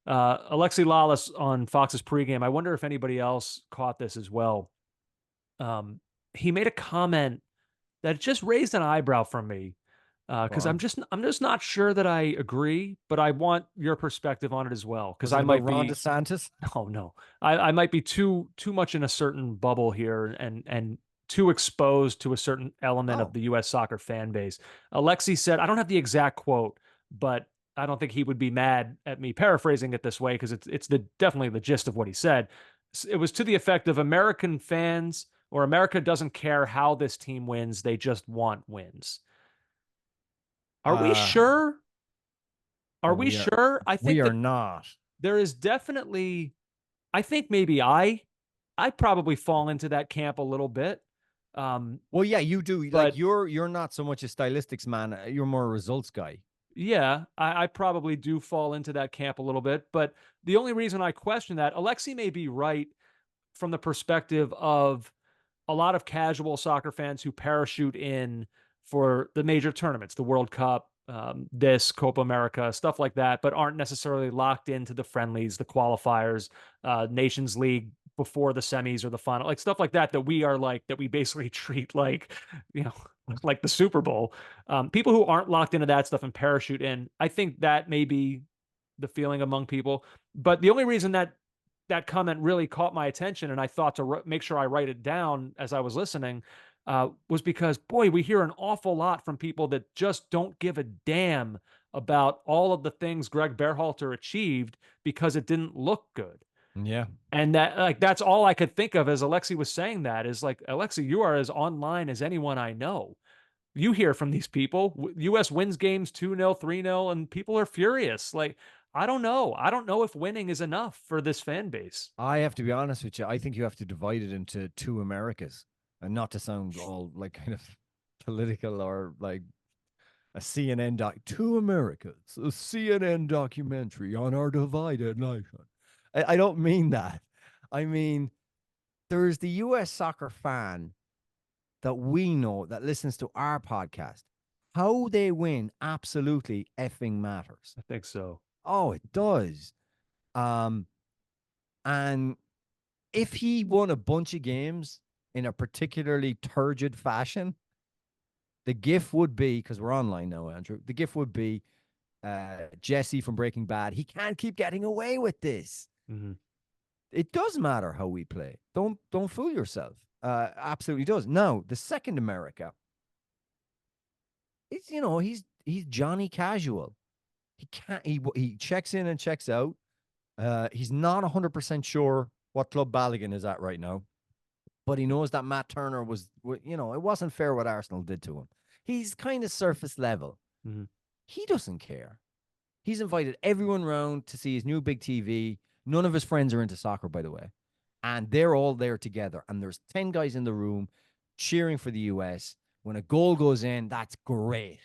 Alexi Lalas on Fox's pregame. I wonder if anybody else caught this as well. He made a comment that just raised an eyebrow from me Go because on. I'm just not sure that I agree, but I want your perspective on it as well because Was it I about might Ron be DeSantis? oh no, I might be too much in a certain bubble here and too exposed to a certain element of Oh, the U.S. soccer fan base. Alexi said, I don't have the exact quote, but I don't think he would be mad at me paraphrasing it this way because it's the definitely the gist of what he said. It was to the effect of American fans or America doesn't care how this team wins, they just want wins. Are we uh, sure? Are oh, we sure? I we think are that not. there is definitely I think maybe I probably fall into that camp a little bit. Um, Well, yeah, you do. Like but you're not so much a stylistics man. You're more a results guy. yeah, I probably do fall into that camp a little bit. But the only reason I question that, Alexi may be right from the perspective of a lot of casual soccer fans who parachute in for the major tournaments, the World Cup, this Copa America, stuff like that, but aren't necessarily locked into the friendlies, the qualifiers, Nations League before the semis or the final, like stuff like that, that we are like, that we basically treat like, you know, like the Super Bowl. People who aren't locked into that stuff and parachute in, I think that may be the feeling among people. But the only reason that that comment really caught my attention, and I thought to make sure I write it down as I was listening, was because, boy, we hear an awful lot from people that just don't give a damn about all of the things Greg Berhalter achieved because it didn't look good. Yeah. And that, like, that's all I could think of as Alexi was saying that is like, Alexi, you are as online as anyone I know. You hear from these people. US wins games 2-0, 3-0, and people are furious. Like, I don't know. I don't know if winning is enough for this fan base. I have to be honest with you. I think you have to divide it into two Americas, and not to sound all like kind of political or like a CNN two Americas, a CNN documentary on our divided nation. I don't mean that. I mean there's the US soccer fan that we know that listens to our podcast. How they win absolutely effing matters. I think so. Oh, it does. Um, and if he won a bunch of games in a particularly turgid fashion, the gif would be because we're online now, Andrew. The gif would be Jesse from Breaking Bad. He can't keep getting away with this. Mhm. It does matter how we play. Don't fool yourself. Absolutely does. Now, the second America, it's he's Johnny Casual. He can't. He checks in and checks out. He's not 100% sure what club Balogun is at right now, but he knows that Matt Turner it wasn't fair what Arsenal did to him. He's kind of surface level. Mhm. He doesn't care. He's invited everyone round to see his new big TV. None of his friends are into soccer, by the way. And they're all there together. And there's 10 guys in the room cheering for the US. When a goal goes in, that's great.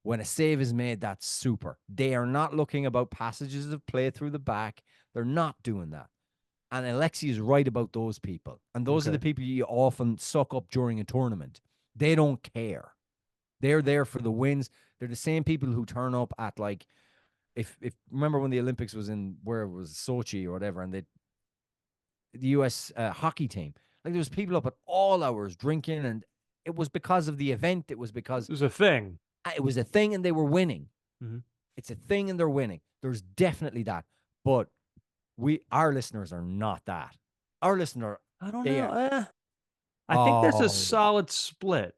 When a save is made, that's super. They are not looking about passages of play through the back. They're not doing that. And Alexi is right about those people. And those are the Okay. people you often suck up during a tournament. They don't care. They're there for the wins. They're the same people who turn up at like if remember when the Olympics was in where it was Sochi or whatever, and the U.S. Hockey team, like there was people up at all hours drinking, and it was because of the event. It was because There's a thing. it was a thing, and they were winning. Mhm. It's a thing, and they're winning. There's definitely that, but our listeners are not that. Our listener, I don't they know. are. I think there's a Oh, solid split.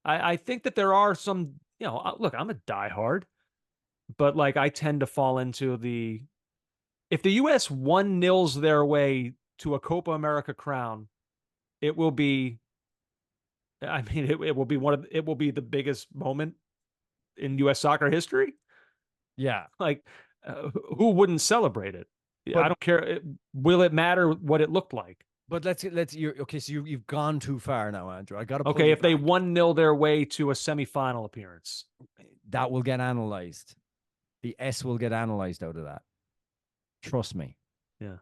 I think that there are some, look, I'm a diehard, but like I tend to fall into the if the US one nils their way to a Copa America crown, it will be I mean it will be it will be the biggest moment in US soccer history. yeah, Like who wouldn't celebrate it? I but don't care. Will it matter what it looked like? let's you're okay. So you've gone too far now, Andrew. I got to pull Okay, you if they back. 1-0 their way to a semifinal appearance. That will get analyzed. The S will get analyzed out of that. Trust me. Yeah.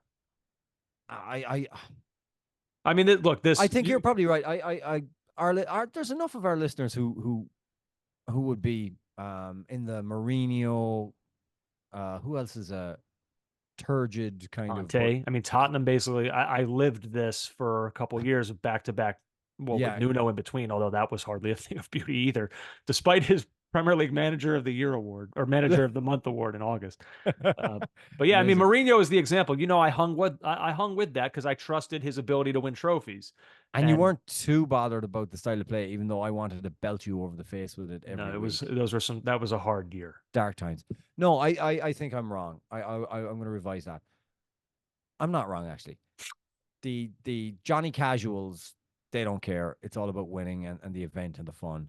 I I mean, look, I this think you're you probably right. There's enough of our listeners who would be in the Mourinho Who else is a turgid kind of, but Conte. I mean, Tottenham basically. I lived this for a couple of years of back to back. Well, with yeah. Nuno in between, although that was hardly a thing of beauty either, despite his Premier League Manager of the Year award or Manager of the Month award in August. Uh, but yeah, I mean, Amazing. Mourinho is the example. I hung with that because I trusted his ability to win trophies. And you And weren't too bothered about the style of play, even though I wanted to belt you over the face with it no, every it was week. those were some that was a hard year. Dark times. No, I think I'm wrong. I'm going to revise that. I'm not wrong, actually. The Johnny casuals, they don't care. It's all about winning and the event and the fun.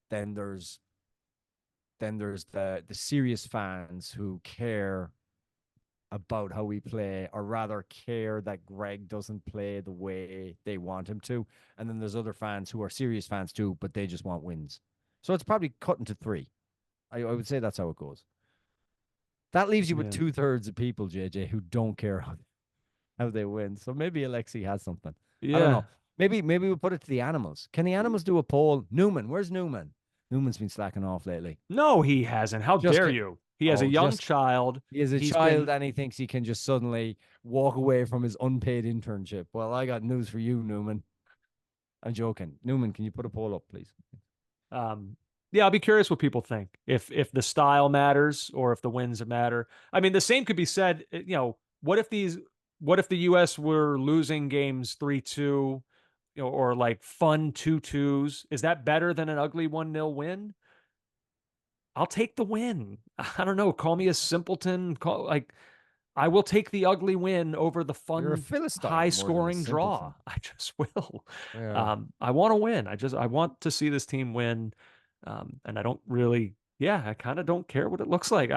Then there's the serious fans who care about how we play, or rather care that Greg doesn't play the way they want him to. And then there's other fans who are serious fans too, but they just want wins. So it's probably cut into three. I would say that's how it goes. That leaves you with Yeah. 2/3 of people, JJ, who don't care how they win. So maybe Alexi has something. I don't know. Yeah. Maybe we'll put it to the animals. Can the animals do a poll? Newman, where's Newman? Newman's been slacking off lately. No, he hasn't. How Just dare get you? He has a young just child. he is a He's child been and he thinks he can just suddenly walk away from his unpaid internship. Well, I got news for you, Newman. I'm joking. Newman, can you put a poll up, please? um yeah, I'll be curious what people think. If the style matters or if the wins matter. I mean, the same could be said, what if the US were losing games 3-2, or like fun 2-2s? Is that better than an ugly 1-0 win? I'll take the win. I don't know. Call me a simpleton. I will take the ugly win over the You're a fun, high philistine more than a scoring draw. simpleton. I just will. Yeah. I want to win. I want to see this team win. And I don't really, yeah, I kind of don't care what it looks like.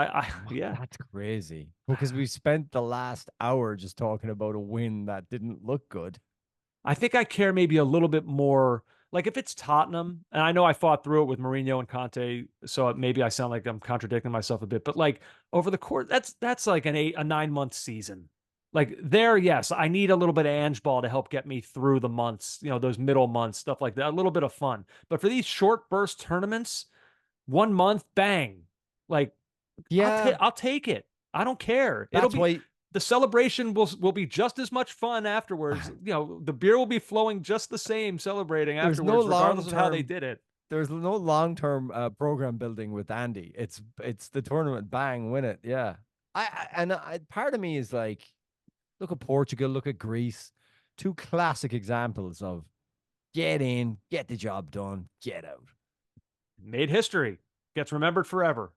Yeah, That's crazy. Because we spent the last hour just talking about a win that didn't look good. I think I care maybe a little bit more. Like if it's Tottenham, and I know I fought through it with Mourinho and Conte, so maybe I sound like I'm contradicting myself a bit. But like over the course, that's like a 9 month season. Like there, yes, I need a little bit of Ange ball to help get me through the months, those middle months, stuff like that, a little bit of fun. But for these short burst tournaments, 1 month, bang, like Yeah, I'll take it. I don't care. It'll that's be why the celebration will be just as much fun afterwards. The beer will be flowing just the same celebrating there's no afterwards, long regardless of how they term did it. there's no long term program building with Andy. It's the tournament, bang, win it. Yeah. Part of me is like, look at Portugal, look at Greece, two classic examples of get in, get the job done, get out. Made history, gets remembered forever.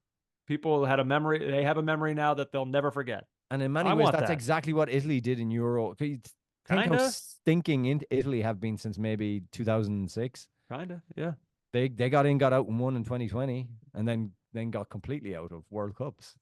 People had a memory. They have a memory now that they'll never forget. And in many I ways, want that's that. exactly what Italy did in Euro. Can you think how Kinda, stinking in Italy have been since maybe 2006? kinda, yeah. They got in, got out, and won in 2020, and then got completely out of World Cups.